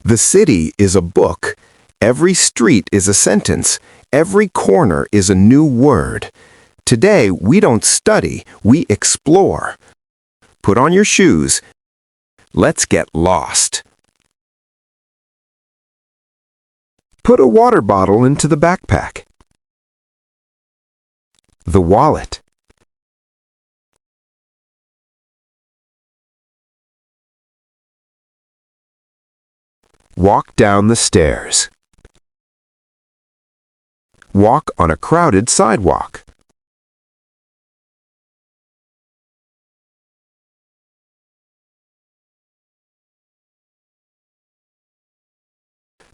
The city is a book. Every street is a sentence. Every corner is a new word. Today, we don't study, we explore. Put on your shoes. Let's get lost. Put a water bottle into the backpack. The wallet. Walk down the stairs. Walk on a crowded sidewalk.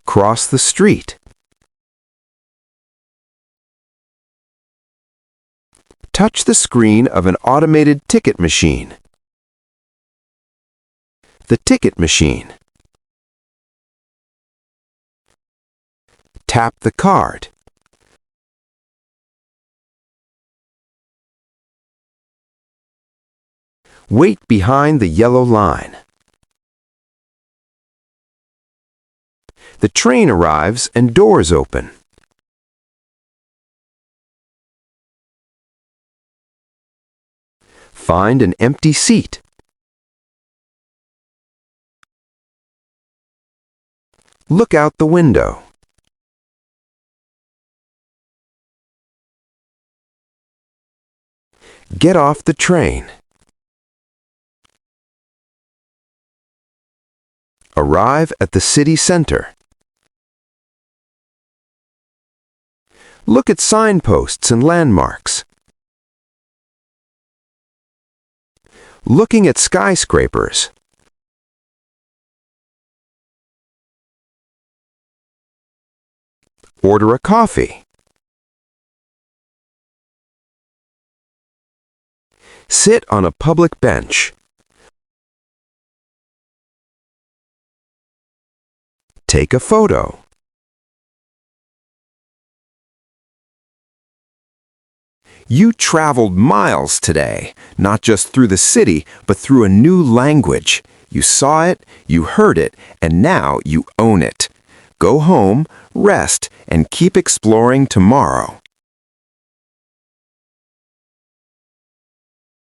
Cross the street. Touch the screen of an automated ticket machine. The ticket machine. Tap the card. Wait behind the yellow line. The train arrives and doors open. Find an empty seat. Look out the window. Get off the train. Arrive at the city center. Look at signposts and landmarks. Looking at skyscrapers. Order a coffee. Sit on a public bench. Take a photo. You traveled miles today, not just through the city, but through a new language. You saw it, you heard it, and now you own it. Go home, rest, and keep exploring tomorrow.